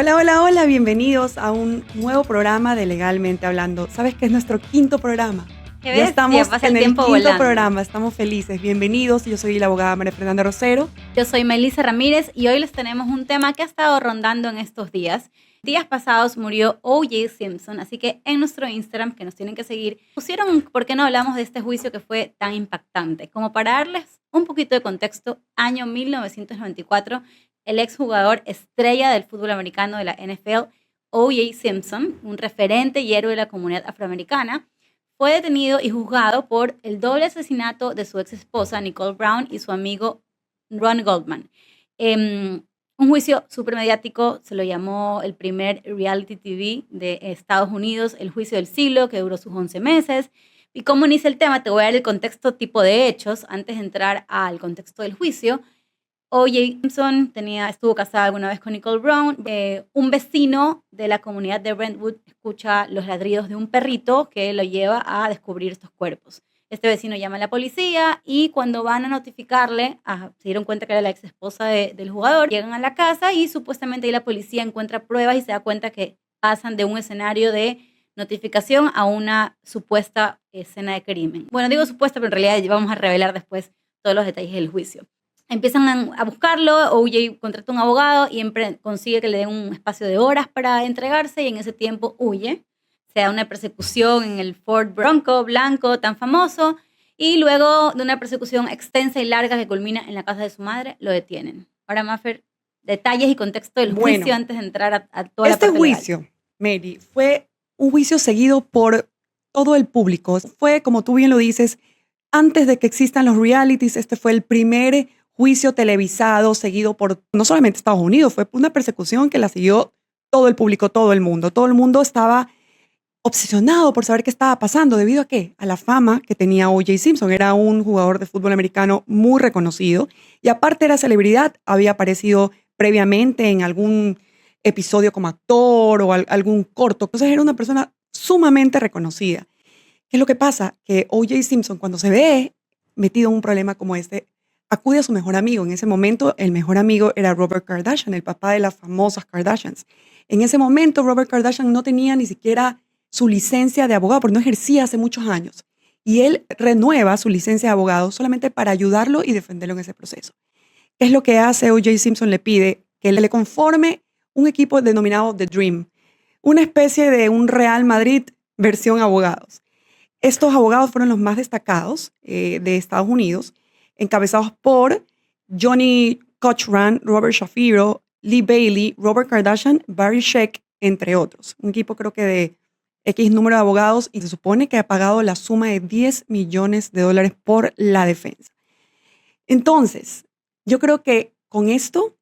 Hola, hola, hola, bienvenidos a un nuevo programa de Legalmente Hablando. ¿Sabes que es nuestro quinto programa? Qué Ya bestia, estamos pasa el en el tiempo quinto volando. programa, estamos felices. Bienvenidos, yo soy la abogada María Fernanda Rosero. Yo soy Melissa Ramírez y hoy les tenemos un tema que ha estado rondando en estos días. Días pasados murió O.J. Simpson, así que en nuestro Instagram, que nos tienen que seguir, pusieron por qué no hablamos de este juicio que fue tan impactante. Como para darles un poquito de contexto, año 1994, el exjugador estrella del fútbol americano de la NFL, O.J. Simpson, un referente y héroe de la comunidad afroamericana, fue detenido y juzgado por el doble asesinato de su ex esposa Nicole Brown y su amigo Ron Goldman. Un juicio súper mediático, se lo llamó el primer reality TV de Estados Unidos, el juicio del siglo, que duró sus 11 meses. Y como inicia el tema, te voy a dar el contexto tipo de hechos antes de entrar al contexto del juicio. O.J. Simpson estuvo casada alguna vez con Nicole Brown. Un vecino de la comunidad de Brentwood escucha los ladridos de un perrito que lo lleva a descubrir estos cuerpos. Este vecino llama a la policía y cuando van a notificarle, se dieron cuenta que era la ex esposa del jugador, llegan a la casa y supuestamente ahí la policía encuentra pruebas y se da cuenta que pasan de un escenario de notificación a una supuesta escena de crimen. Bueno, digo supuesta, pero en realidad vamos a revelar después todos los detalles del juicio. Empiezan a buscarlo, O.J. contrata un abogado y consigue que le den un espacio de horas para entregarse y en ese tiempo huye. Se da una persecución en el Ford Bronco blanco tan famoso y luego de una persecución extensa y larga que culmina en la casa de su madre, lo detienen. Ahora, Maffer, detalles y contexto del juicio Bueno, antes de entrar a toda la este parte legal. juicio, Mary, fue un juicio seguido por todo el público. Fue, como tú bien lo dices, antes de que existan los realities, este fue el primer juicio televisado seguido por no solamente Estados Unidos, fue una persecución que la siguió todo el público, todo el mundo. Todo el mundo estaba obsesionado por saber qué estaba pasando. ¿Debido a qué? A la fama que tenía O.J. Simpson. Era un jugador de fútbol americano muy reconocido y aparte era celebridad, había aparecido previamente en algún episodio como actor o algún corto. Entonces era una persona sumamente reconocida. ¿Qué es lo que pasa? Que O.J. Simpson, cuando se ve metido en un problema como este, acude a su mejor amigo. En ese momento, el mejor amigo era Robert Kardashian, el papá de las famosas Kardashians. En ese momento, Robert Kardashian no tenía ni siquiera su licencia de abogado, porque no ejercía hace muchos años. Y él renueva su licencia de abogado solamente para ayudarlo y defenderlo en ese proceso. ¿Qué es lo que hace O.J. Simpson? Le pide que le conforme un equipo denominado The Dream, una especie de un Real Madrid versión abogados. Estos abogados fueron los más destacados de Estados Unidos, encabezados por Johnny Cochran, Robert Shapiro, Lee Bailey, Robert Kardashian, Barry Scheck, entre otros. Un equipo creo que de X número de abogados y se supone que ha pagado la suma de $10 millones por la defensa. Entonces, yo creo que con esto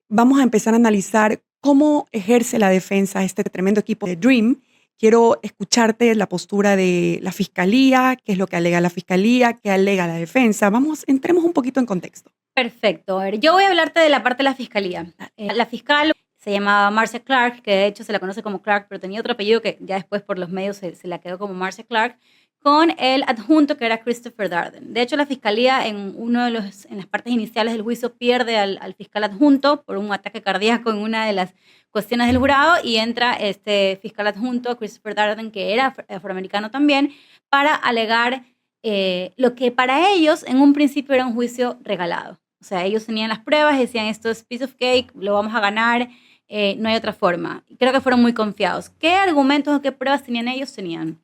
vamos a empezar a analizar cómo ejerce la defensa este tremendo equipo de Dream. Quiero escucharte la postura de la fiscalía, qué es lo que alega la fiscalía, qué alega la defensa. Entremos un poquito en contexto. Perfecto. A ver, yo voy a hablarte de la parte de la fiscalía. La fiscal se llamaba Marcia Clark, que de hecho se la conoce como Clark, pero tenía otro apellido que ya después por los medios se la quedó como Marcia Clark, con el adjunto que era Christopher Darden. De hecho, la fiscalía en las partes iniciales del juicio pierde al fiscal adjunto por un ataque cardíaco en una de las cuestiones del jurado y entra este fiscal adjunto, Christopher Darden, que era afroamericano también, para alegar lo que para ellos en un principio era un juicio regalado. O sea, ellos tenían las pruebas, decían esto es piece of cake, lo vamos a ganar, no hay otra forma. Creo que fueron muy confiados. ¿Qué argumentos o qué pruebas tenían ellos? Tenían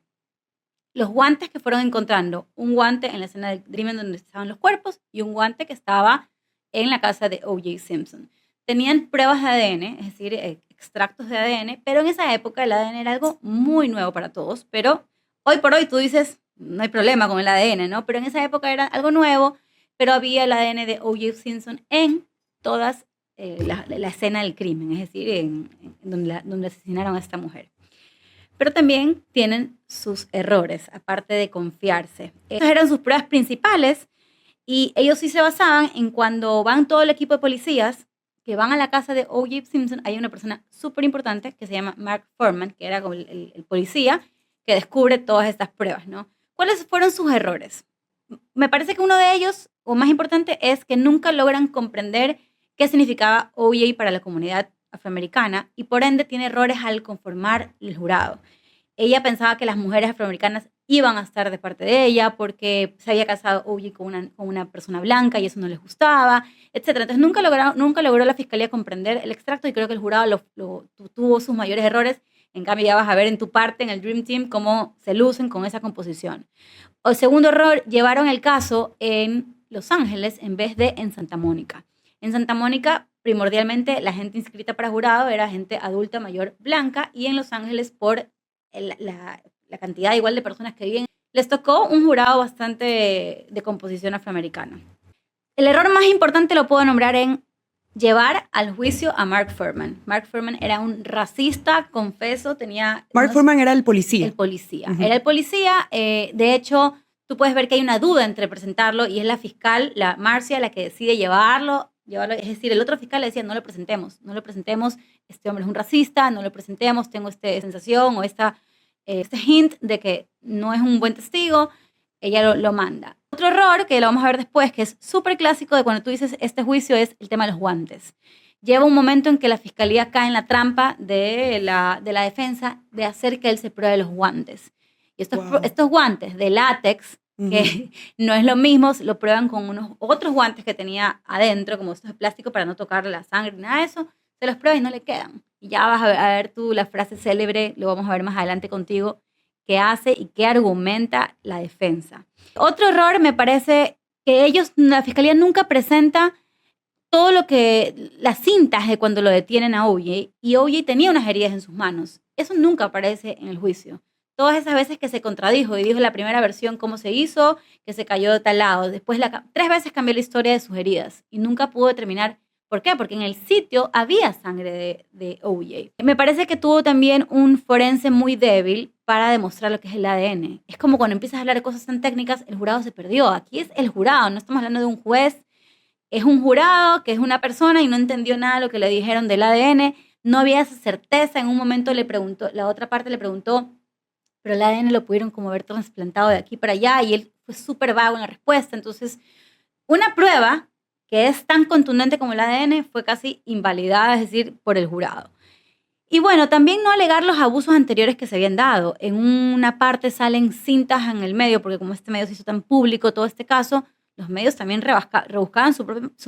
los guantes que fueron encontrando, un guante en la escena del crimen donde estaban los cuerpos y un guante que estaba en la casa de O.J. Simpson. Tenían pruebas de ADN, es decir, extractos de ADN, pero en esa época el ADN era algo muy nuevo para todos, pero hoy por hoy tú dices, no hay problema con el ADN, ¿no? Pero en esa época era algo nuevo, pero había el ADN de O.J. Simpson en todas la escena del crimen, es decir, donde asesinaron a esta mujer. Pero también tienen sus errores, aparte de confiarse. Esas eran sus pruebas principales y ellos sí se basaban en cuando van todo el equipo de policías que van a la casa de O.J. Simpson, hay una persona súper importante que se llama Mark Foreman, que era como el policía que descubre todas estas pruebas, ¿no? ¿Cuáles fueron sus errores? Me parece que uno de ellos, o más importante, es que nunca logran comprender qué significaba O.J. para la comunidad afroamericana y por ende tiene errores al conformar el jurado. Ella pensaba que las mujeres afroamericanas iban a estar de parte de ella porque se había casado OJ con una persona blanca y eso no les gustaba, etc. Entonces nunca logró la fiscalía comprender el extracto y creo que el jurado tuvo sus mayores errores. En cambio, ya vas a ver en tu parte, en el Dream Team, cómo se lucen con esa composición. El segundo error, llevaron el caso en Los Ángeles en vez de en Santa Mónica. En Santa Mónica, primordialmente, la gente inscrita para jurado era gente adulta, mayor, blanca, y en Los Ángeles, por la cantidad igual de personas que viven, les tocó un jurado bastante de composición afroamericana. El error más importante lo puedo nombrar en llevar al juicio a Mark Fuhrman. Mark Fuhrman era un racista, confeso, Mark Fuhrman era el policía. El policía. Era el policía. De hecho, tú puedes ver que hay una duda entre presentarlo y es la fiscal, la Marcia, la que decide llevarlo. Es decir, el otro fiscal le decía, no lo presentemos, este hombre es un racista, no lo presentemos, tengo esta sensación o este hint de que no es un buen testigo. Ella lo manda. Otro error que lo vamos a ver después, que es súper clásico de cuando tú dices este juicio, es el tema de los guantes. Lleva un momento en que la fiscalía cae en la trampa de la defensa de hacer que él se pruebe los guantes. Y estos guantes de látex, que no es lo mismo, lo prueban con unos otros guantes que tenía adentro, como estos de plástico para no tocar la sangre, nada de eso, se los prueban y no le quedan. Y ya vas a ver tú la frase célebre, lo vamos a ver más adelante contigo, qué hace y qué argumenta la defensa. Otro error me parece que la fiscalía nunca presenta todo las cintas de cuando lo detienen a OJ, y OJ tenía unas heridas en sus manos. Eso nunca aparece en el juicio. Todas esas veces que se contradijo y dijo en la primera versión cómo se hizo, que se cayó de tal lado. Después 3 veces cambió la historia de sus heridas y nunca pudo determinar por qué, porque en el sitio había sangre de OJ. Me parece que tuvo también un forense muy débil para demostrar lo que es el ADN. Es como cuando empiezas a hablar de cosas tan técnicas, el jurado se perdió. Aquí es el jurado, no estamos hablando de un juez. Es un jurado que es una persona y no entendió nada de lo que le dijeron del ADN. No había esa certeza. En un momento la otra parte le preguntó, pero el ADN lo pudieron como haber trasplantado de aquí para allá y él fue súper vago en la respuesta. Entonces, una prueba que es tan contundente como el ADN fue casi invalidada, es decir, por el jurado. Y bueno, también no alegar los abusos anteriores que se habían dado. En una parte salen cintas en el medio, porque como este medio se hizo tan público todo este caso, los medios también rebuscaban su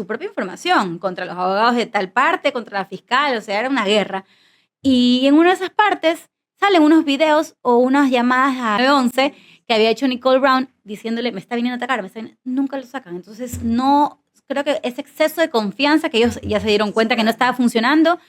propia información contra los abogados de tal parte, contra la fiscal, o sea, era una guerra. Y en una de esas partes salen unos videos o unas llamadas a 911 que había hecho Nicole Brown diciéndole, me está viniendo a atacar, nunca lo sacan. Entonces, no, creo que ese exceso de confianza que ellos ya se dieron cuenta que no estaba funcionando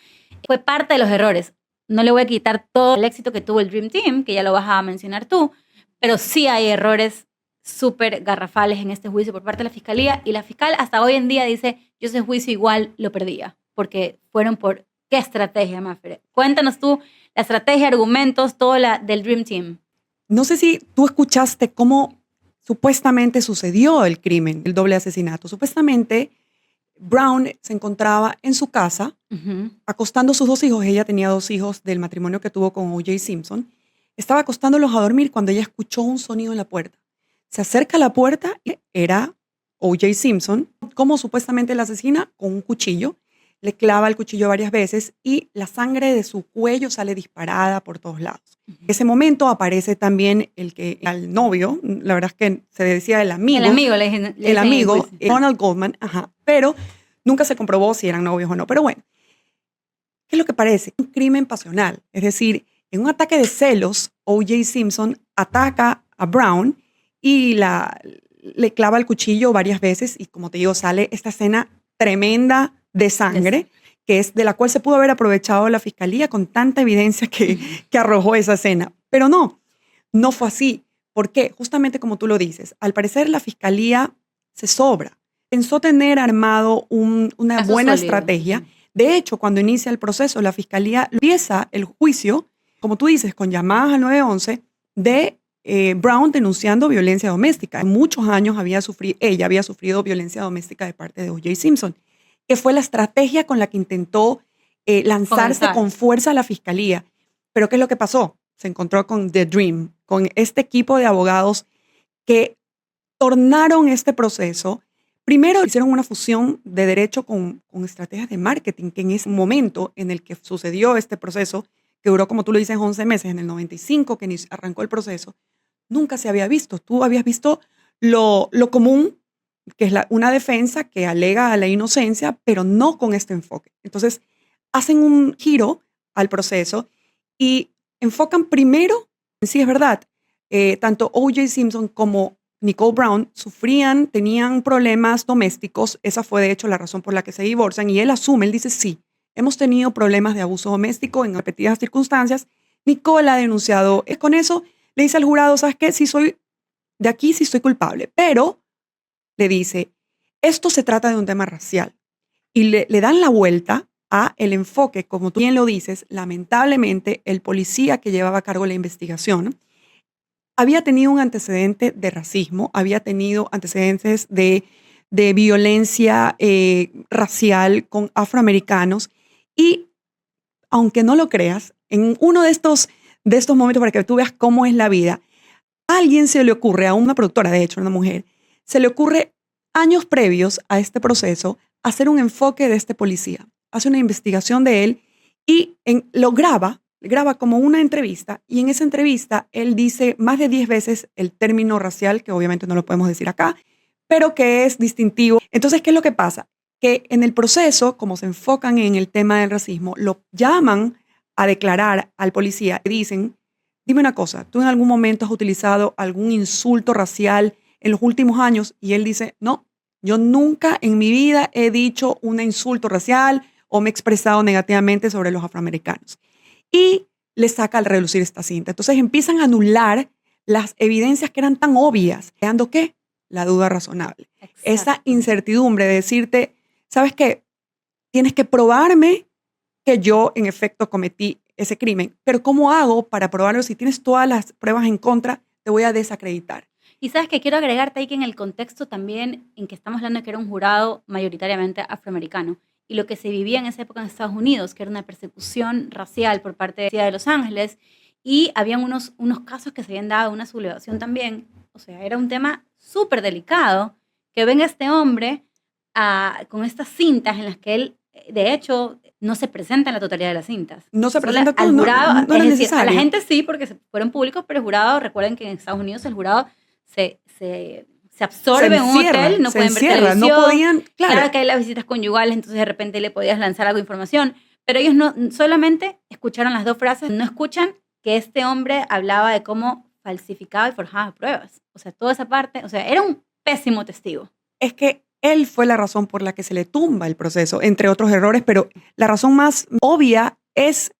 fue parte de los errores. No le voy a quitar todo el éxito que tuvo el Dream Team, que ya lo vas a mencionar tú, pero sí hay errores súper garrafales en este juicio por parte de la fiscalía, y la fiscal hasta hoy en día dice, yo ese juicio igual lo perdía, porque fueron por qué estrategia, Mafre. Cuéntanos tú la estrategia, argumentos, todo del Dream Team. No sé si tú escuchaste cómo supuestamente sucedió el crimen, el doble asesinato. Supuestamente Brown se encontraba en su casa acostando a sus 2 hijos. Ella tenía 2 hijos del matrimonio que tuvo con O.J. Simpson. Estaba acostándolos a dormir cuando ella escuchó un sonido en la puerta. Se acerca a la puerta y era O.J. Simpson, como supuestamente la asesina, con un cuchillo. Le clava el cuchillo varias veces y la sangre de su cuello sale disparada por todos lados. En ese momento aparece también el novio, la verdad es que se decía el amigo. El amigo, Ronald Goldman, pero nunca se comprobó si eran novios o no. Pero bueno, ¿qué es lo que parece? Un crimen pasional. Es decir, en un ataque de celos, O.J. Simpson ataca a Brown y le clava el cuchillo varias veces y, como te digo, sale esta escena tremenda de sangre, que es de la cual se pudo haber aprovechado la fiscalía con tanta evidencia que arrojó esa escena. Pero no fue así. ¿Por qué? Justamente como tú lo dices, al parecer la fiscalía se sobra. Pensó tener armado una buena estrategia. De hecho, cuando inicia el proceso, la fiscalía empieza el juicio, como tú dices, con llamadas al 911 de Brown denunciando violencia doméstica. En muchos años ella había sufrido violencia doméstica de parte de O.J. Simpson, que fue la estrategia con la que intentó lanzarse con fuerza a la fiscalía. Pero ¿qué es lo que pasó? Se encontró con The Dream, con este equipo de abogados que tornaron este proceso. Primero hicieron una fusión de derecho con estrategias de marketing, que en ese momento en el que sucedió este proceso, que duró, como tú lo dices, 11 meses, en el 95 que arrancó el proceso, nunca se había visto. Tú habías visto lo común, que es una defensa que alega a la inocencia, pero no con este enfoque. Entonces, hacen un giro al proceso y enfocan primero, sí es verdad, tanto O.J. Simpson como Nicole Brown tenían problemas domésticos. Esa fue de hecho la razón por la que se divorcian y él asume, él dice, sí, hemos tenido problemas de abuso doméstico en repetidas circunstancias. Nicole ha denunciado. Con eso le dice al jurado, ¿sabes qué? Sí soy de aquí, sí estoy culpable, pero le dice, esto se trata de un tema racial y le dan la vuelta a el enfoque, como tú bien lo dices. Lamentablemente el policía que llevaba a cargo la investigación había tenido un antecedente de racismo, había tenido antecedentes de violencia racial con afroamericanos y, aunque no lo creas, en uno de estos momentos para que tú veas cómo es la vida, a alguien se le ocurre, a una productora, de hecho, una mujer, se le ocurre años previos a este proceso hacer un enfoque de este policía, hace una investigación de él y lo graba como una entrevista y en esa entrevista él dice más de 10 veces el término racial, que obviamente no lo podemos decir acá, pero que es distintivo. Entonces, ¿qué es lo que pasa? Que en el proceso, como se enfocan en el tema del racismo, lo llaman a declarar al policía y dicen, dime una cosa, ¿tú en algún momento has utilizado algún insulto racial en los últimos años? Y él dice, no, yo nunca en mi vida he dicho un insulto racial o me he expresado negativamente sobre los afroamericanos. Y le saca al relucir esta cinta. Entonces empiezan a anular las evidencias que eran tan obvias, creando ¿qué? La duda razonable. Exacto. Esa incertidumbre de decirte, ¿sabes qué? Tienes que probarme que yo en efecto cometí ese crimen, pero ¿cómo hago para probarlo? Si tienes todas las pruebas en contra, te voy a desacreditar. Y sabes que quiero agregarte ahí que en el contexto también en que estamos hablando de que era un jurado mayoritariamente afroamericano y lo que se vivía en esa época en Estados Unidos, que era una persecución racial por parte de la ciudad de Los Ángeles y habían unos casos que se habían dado, una sublevación también. O sea, era un tema súper delicado que venga este hombre con estas cintas en las que él, de hecho, no se presenta en la totalidad de las cintas. No se Solo presenta todo, al jurado, no era es decir, a la necesario. gente sí, porque fueron públicos, pero el jurado, recuerden que en Estados Unidos el jurado se absorbe en un hotel, no pueden ver televisión. No podían, claro que hay las visitas conyugales, entonces de repente le podías lanzar algo de información, pero ellos no solamente escucharon las dos frases, no escuchan que este hombre hablaba de cómo falsificaba y forjaba pruebas. O sea, toda esa parte, o sea, era un pésimo testigo. Es que él fue la razón por la que se le tumba el proceso, entre otros errores, pero la razón más obvia es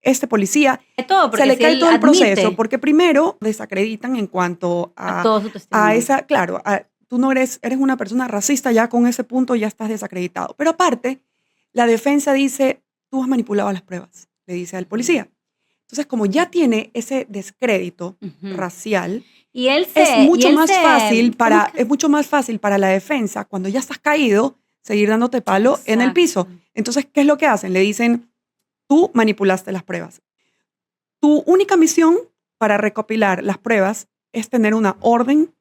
este policía. Se le cae todo el proceso porque primero desacreditan en cuanto a todo su testimonio. Tú no eres una persona racista, ya con ese punto ya estás desacreditado. Pero aparte, la defensa dice, tú has manipulado las pruebas, le dice al policía. Entonces, como ya tiene ese descrédito racial, y es mucho más fácil para la defensa, cuando ya estás caído, seguir dándote palo en el piso. Entonces, ¿qué es lo que hacen? Le dicen, tú manipulaste las pruebas. Tu única misión para recopilar las pruebas es tener una orden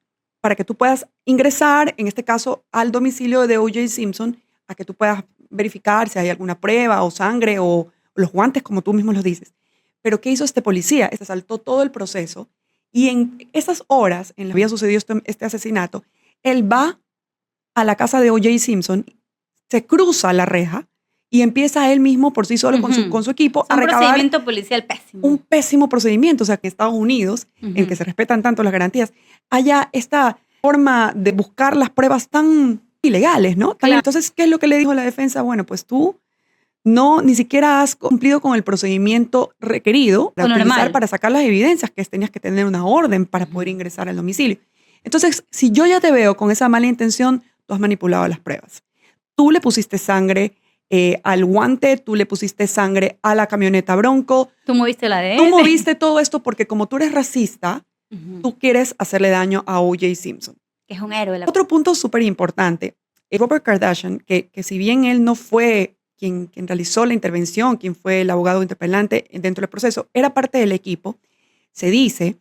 para que tú puedas ingresar, en este caso, al domicilio de O.J. Simpson, a que tú puedas verificar si hay alguna prueba o sangre o los guantes, como tú mismo los dices. Pero ¿qué hizo este policía? Saltó todo el proceso y en esas horas en las que había sucedido este asesinato, él va a la casa de O.J. Simpson, se cruza la reja y empieza él mismo por sí solo con su equipo a recabar. Un procedimiento policial pésimo. Un pésimo procedimiento. O sea, que en Estados Unidos, en que se respetan tanto las garantías, haya esta forma de buscar las pruebas tan ilegales, ¿no? Claro. Entonces, ¿qué es lo que le dijo la defensa? Bueno, pues tú ni siquiera has cumplido con el procedimiento requerido para sacar las evidencias, que tenías que tener una orden para poder ingresar al domicilio. Entonces, si yo ya te veo con esa mala intención, tú has manipulado las pruebas. Tú le pusiste sangre al guante, tú le pusiste sangre a la camioneta Bronco. Tú moviste la ADN. Tú moviste todo esto porque como tú eres racista, tú quieres hacerle daño a O.J. Simpson. Que es un héroe. Otro punto súper importante, Robert Kardashian, que si bien él no fue quien realizó la intervención, quien fue el abogado interpelante dentro del proceso, era parte del equipo. Se dice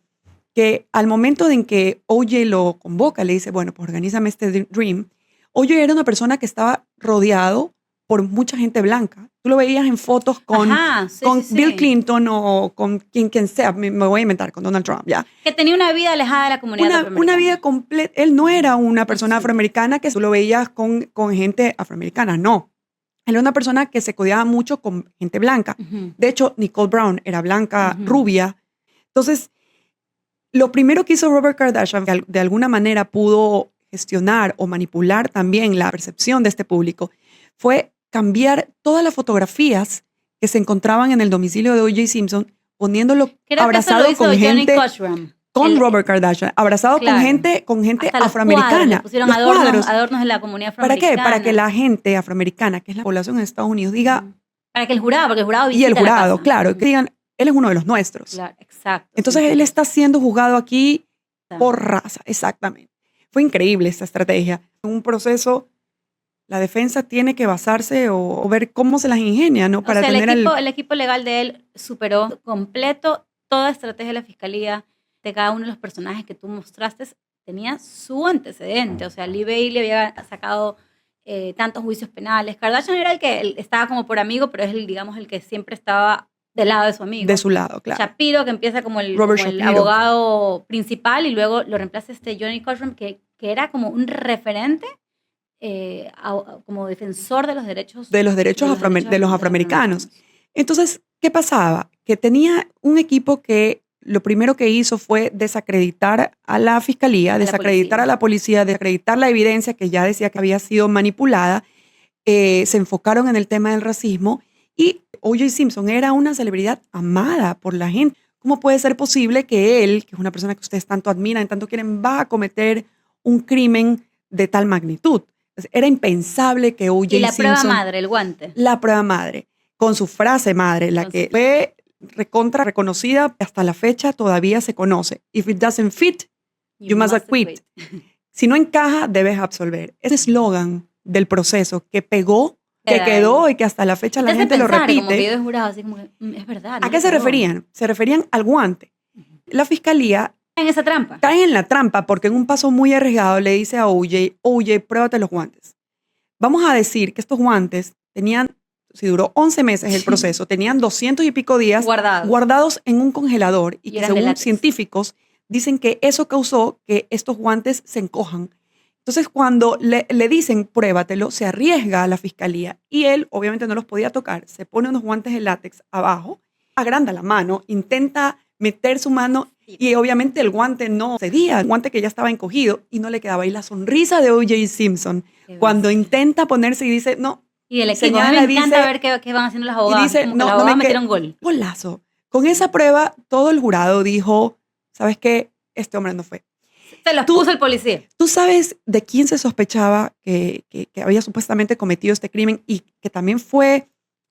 que al momento en que O.J. lo convoca, le dice, bueno, pues organízame este dream, O.J. era una persona que estaba rodeado por mucha gente blanca. Tú lo veías en fotos con, Ajá, sí, con sí, sí. Bill Clinton o con quien sea, me voy a inventar, con Donald Trump, ¿ya? Que tenía una vida alejada de la comunidad afroamericana. Una vida completa. Él no era una persona Sí. afroamericana que tú lo veías con gente afroamericana, no. Él era una persona que se codeaba mucho con gente blanca. Ujú. De hecho, Nicole Brown era blanca, Ujú. rubia. Entonces, lo primero que hizo Robert Kardashian, que de alguna manera pudo gestionar o manipular también la percepción de este público, fue cambiar todas las fotografías que se encontraban en el domicilio de O.J. Simpson, poniéndolo Creo abrazado que eso lo con hizo Johnny gente, Cochran. con Robert Kardashian, abrazado Claro. con gente Hasta los cuadros, le afroamericana. pusieron Los cuadros. adornos de la comunidad ¿Para qué? afroamericana. Para que la gente afroamericana, que es la población en Estados Unidos, diga, Ujú. Para que el jurado, porque el jurado y visita el jurado, la casa. claro, Ujú. que digan, él es uno de los nuestros. Claro, exacto. Entonces sí, él sí. está siendo juzgado aquí Está. por raza, exactamente. Fue increíble esta estrategia. En un proceso, la defensa tiene que basarse o ver cómo se las ingenia, ¿no? Para O sea, tener el equipo legal de él superó completo toda estrategia de la fiscalía de cada uno de los personajes que tú mostraste. Tenía su antecedente. O sea, Lee Bailey había sacado tantos juicios penales. Kardashian era el que estaba como por amigo, pero es digamos, el que siempre estaba del lado de su amigo. de su lado, claro. Shapiro, que empieza como el Shapiro. abogado principal, y luego lo reemplaza Johnny Cochran, que era como un referente como defensor de los derechos de los afroamericanos. Entonces, ¿qué pasaba? Que tenía un equipo que lo primero que hizo fue desacreditar a la fiscalía, desacreditar a la policía, desacreditar la evidencia que ya decía que había sido manipulada. Se enfocaron en el tema del racismo y O.J. Simpson era una celebridad amada por la gente. ¿Cómo puede ser posible que él, que es una persona que ustedes tanto admiran, tanto quieren, va a cometer un crimen de tal magnitud? Era impensable que O.J. Simpson... Y la prueba madre, el guante. La prueba madre, con su frase madre, la que fue reconocida hasta la fecha, todavía se conoce. If it doesn't fit, you must acquit. Si no encaja, debes absolver. Ese eslogan del proceso que pegó, que quedó y que hasta la fecha la gente lo repite. Como que yo he jurado, así como que, es verdad. ¿A qué se referían? Se referían al guante. La fiscalía en esa trampa. Cae en la trampa porque en un paso muy arriesgado le dice a O.J., pruébate los guantes. Vamos a decir que estos guantes tenían, si duró 11 meses el proceso, tenían 200 y pico días guardados en un congelador y que según científicos dicen que eso causó que estos guantes se encojan. Entonces, cuando le dicen pruébatelo, se arriesga a la fiscalía y él obviamente no los podía tocar, se pone unos guantes de látex abajo, agranda la mano, intenta meter su mano y obviamente el guante no cedía, el guante que ya estaba encogido y no le quedaba. Y la sonrisa de O.J. Simpson cuando intenta ponerse y dice, no. Y el equipo, a mí me encanta ver qué van haciendo los abogados. Y dice, como los abogados metieron gol. Golazo. Con esa prueba, todo el jurado dijo, ¿sabes qué? Este hombre no fue. Se los puso el policía. ¿Tú sabes de quién se sospechaba que había supuestamente cometido este crimen y que también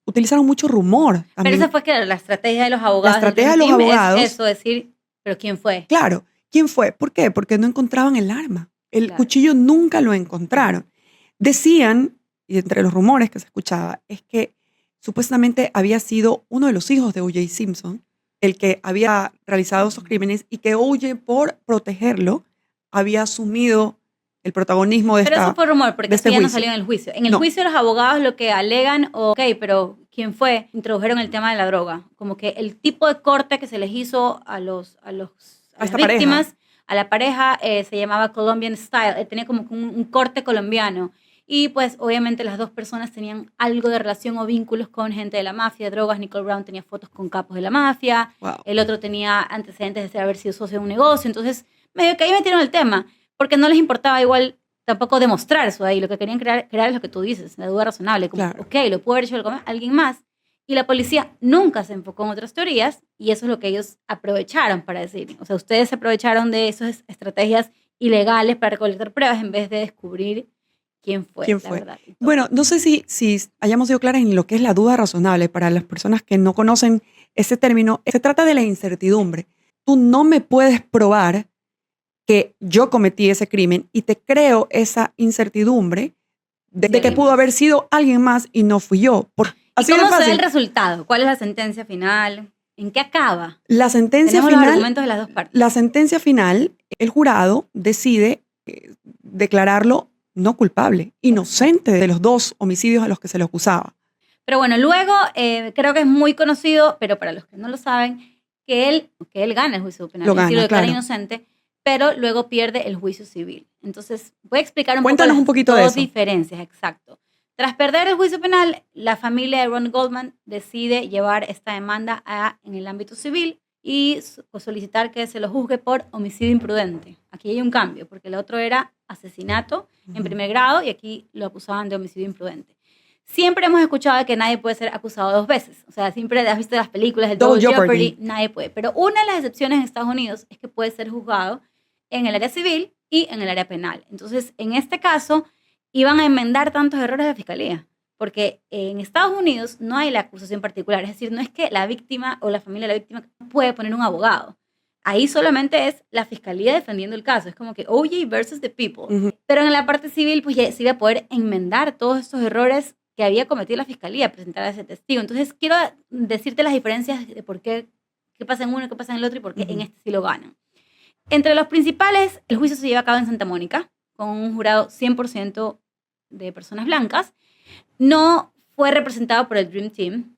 utilizaron mucho rumor? También. Pero esa fue la estrategia de los abogados. La estrategia de los abogados. Es eso, decir, ¿pero quién fue? Claro, ¿quién fue? ¿Por qué? Porque no encontraban el arma. El cuchillo nunca lo encontraron. Decían, y entre los rumores que se escuchaba, es que supuestamente había sido uno de los hijos de O.J. Simpson el que había realizado esos crímenes y que O.J., por protegerlo, había asumido el protagonismo de Pero eso fue rumor, porque ya no salió en el juicio. En el juicio los abogados lo que alegan, pero ¿quién fue? Introdujeron el tema de la droga. Como que el tipo de corte que se les hizo a las víctimas, a la pareja, se llamaba Colombian Style. Tenía como un corte colombiano. Y pues obviamente las dos personas tenían algo de relación o vínculos con gente de la mafia, drogas. Nicole Brown tenía fotos con capos de la mafia. Wow. El otro tenía antecedentes de haber sido socio de un negocio. Entonces, medio que ahí metieron el tema, porque no les importaba igual tampoco demostrar eso ahí. Lo que querían crear es lo que tú dices, la duda razonable. Como, claro. Lo pudo haber hecho alguien más. Y la policía nunca se enfocó en otras teorías y eso es lo que ellos aprovecharon para decir. O sea, ustedes se aprovecharon de esas estrategias ilegales para recolectar pruebas en vez de descubrir quién fue. Verdad, bueno, no sé si hayamos sido claras en lo que es la duda razonable para las personas que no conocen ese término. Se trata de la incertidumbre. Tú no me puedes probar que yo cometí ese crimen y te creo esa incertidumbre de que pudo haber sido alguien más y no fui yo. ¿Y cómo se da el resultado? ¿Cuál es la sentencia final? ¿En qué acaba? La sentencia Tenemos final, los argumentos de las dos partes. La sentencia final, el jurado decide declararlo no culpable, inocente de los 2 homicidios a los que se le acusaba. Pero bueno, luego creo que es muy conocido, pero para los que no lo saben, que él gana el juicio penal. Lo Es decir, gana, lo declara claro. inocente, pero luego pierde el juicio civil. Entonces, voy a explicar Cuéntanos poco un poquito las de dos eso. diferencias, exacto. Tras perder el juicio penal, la familia de Ron Goldman decide llevar esta demanda en el ámbito civil y solicitar que se lo juzgue por homicidio imprudente. Aquí hay un cambio, porque el otro era asesinato en primer grado y aquí lo acusaban de homicidio imprudente. Siempre hemos escuchado de que nadie puede ser acusado 2 veces. O sea, siempre has visto las películas del Double Jeopardy, nadie puede. Pero una de las excepciones en Estados Unidos es que puede ser juzgado en el área civil y en el área penal. Entonces, en este caso, iban a enmendar tantos errores de la fiscalía. Porque en Estados Unidos no hay la acusación particular. Es decir, no es que la víctima o la familia de la víctima puede poner un abogado. Ahí solamente es la fiscalía defendiendo el caso. Es como que O.J. versus the people. Pero en la parte civil, pues ya se iba a poder enmendar todos estos errores que había cometido la fiscalía, presentar a ese testigo. Entonces, quiero decirte las diferencias de por qué pasa en uno, qué pasa en el otro y por qué en este sí lo ganan. Entre los principales, el juicio se lleva a cabo en Santa Mónica, con un jurado 100% de personas blancas. No fue representado por el Dream Team.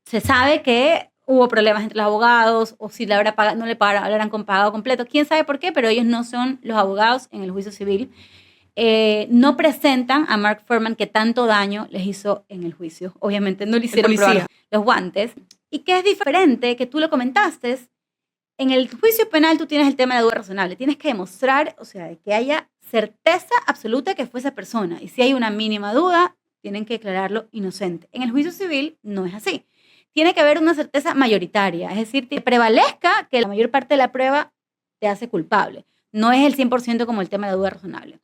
Se sabe que hubo problemas entre los abogados, o si no le hablaran con pagado completo. Quién sabe por qué, pero ellos no son los abogados en el juicio civil. No presentan a Mark Fuhrman, que tanto daño les hizo en el juicio. Obviamente no le hicieron probar los guantes. Y que es diferente, que tú lo comentaste, en el juicio penal tú tienes el tema de la duda razonable. Tienes que demostrar, o sea, que haya certeza absoluta que fue esa persona. Y si hay una mínima duda, tienen que declararlo inocente. En el juicio civil no es así. Tiene que haber una certeza mayoritaria, es decir, que prevalezca que la mayor parte de la prueba te hace culpable. No es el 100% como el tema de la duda razonable.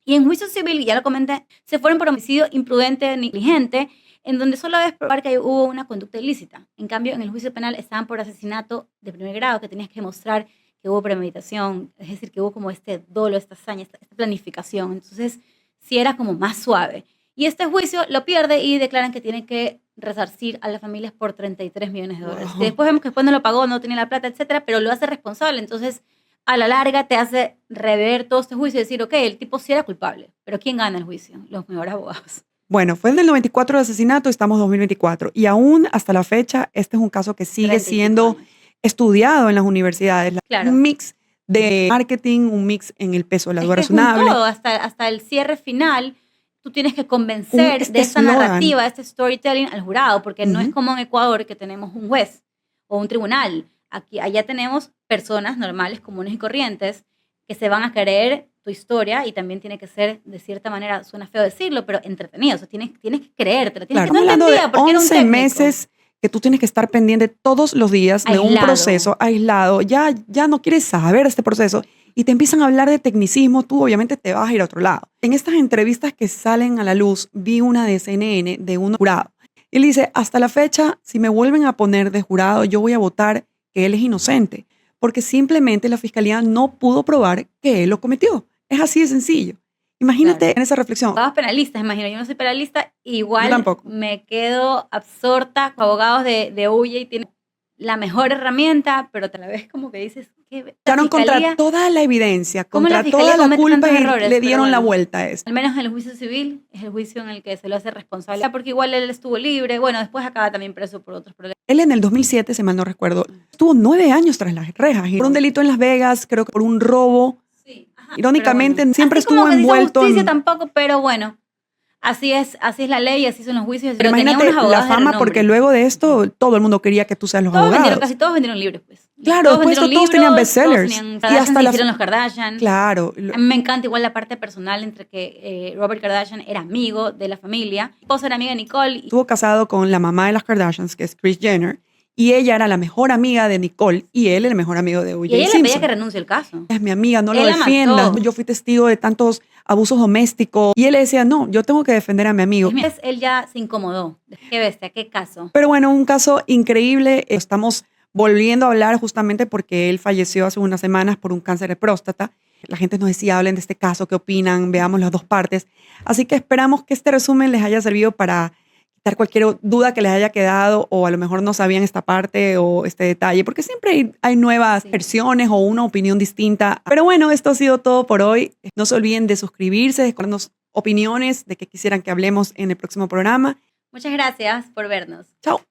Y en juicio civil, ya lo comenté, se fueron por homicidio imprudente, negligente, en donde solo debes probar que hubo una conducta ilícita. En cambio, en el juicio penal estaban por asesinato de primer grado, que tenías que demostrar que hubo premeditación, es decir, que hubo como este dolo, esta hazaña, esta planificación. Entonces, sí era como más suave. Y este juicio lo pierde y declaran que tiene que resarcir a las familias por $33 millones. Y después vemos que después no lo pagó, no tenía la plata, etcétera, pero lo hace responsable. Entonces, a la larga te hace rever todo este juicio y decir, ok, el tipo sí era culpable, pero ¿quién gana el juicio? Los mejores abogados. Bueno, fue el del 94 de asesinato, estamos en 2024. Y aún hasta la fecha, este es un caso que sigue siendo estudiado en las universidades. Claro. Un mix de marketing, un mix en el peso de la duda razonable. Todo, hasta el cierre final, tú tienes que convencer de esta narrativa, de este storytelling al jurado, porque no es como en Ecuador que tenemos un juez o un tribunal. Allá tenemos personas normales, comunes y corrientes que se van a creer tu historia y también tiene que ser, de cierta manera, suena feo decirlo, pero entretenido. O sea, tienes que creértelo. Claro, estamos hablando de 11 meses que tú tienes que estar pendiente todos los días de un proceso aislado. Ya no quieres saber este proceso y te empiezan a hablar de tecnicismo. Tú obviamente te vas a ir a otro lado. En estas entrevistas que salen a la luz, vi una de CNN de un jurado. Él dice, hasta la fecha, si me vuelven a poner de jurado, yo voy a votar que él es inocente, porque simplemente la fiscalía no pudo probar que él lo cometió. Es así de sencillo. Imagínate en esa reflexión. Abogados penalistas, imagino. Yo no soy penalista, igual me quedo absorta. Abogados de OJ tienen la mejor herramienta, pero a la vez como que dices... Echaron contra toda la evidencia, contra toda la culpa y le dieron la vuelta a eso. Al menos en el juicio civil es el juicio en el que se lo hace responsable, porque igual él estuvo libre. Bueno, después acaba también preso por otros problemas. Él en el 2007, si mal no recuerdo, estuvo 9 años tras las rejas por un delito en Las Vegas, creo que por un robo. Sí, ajá, irónicamente, bueno, siempre estuvo envuelto en... tampoco, pero bueno, así es la ley, así son los juicios. Pero imagínate la fama, porque luego de esto todo el mundo quería que tú seas los abogados. Casi todos vendieron libros, pues. Claro, todos tenían bestsellers. Y hasta hicieron los Kardashian. Claro. A mí me encanta igual la parte personal entre que Robert Kardashian era amigo de la familia. Mi esposa era amiga de Nicole. Estuvo casado con la mamá de las Kardashians, que es Kris Jenner. Y ella era la mejor amiga de Nicole y él el mejor amigo de O.J. Simpson. Y ella le pedía que renuncie el caso. Es mi amiga, no lo defiendas. Yo fui testigo de tantos abusos domésticos. Y él le decía, no, yo tengo que defender a mi amigo. Entonces, él ya se incomodó. Qué bestia, qué caso. Pero bueno, un caso increíble. Estamos volviendo a hablar justamente porque él falleció hace unas semanas por un cáncer de próstata. La gente nos decía, hablen de este caso, qué opinan, veamos las dos partes. Así que esperamos que este resumen les haya servido para dar cualquier duda que les haya quedado o a lo mejor no sabían esta parte o este detalle, porque siempre hay nuevas versiones o una opinión distinta. Pero bueno, esto ha sido todo por hoy. No se olviden de suscribirse, de darnos opiniones de qué quisieran que hablemos en el próximo programa. Muchas gracias por vernos. Chao.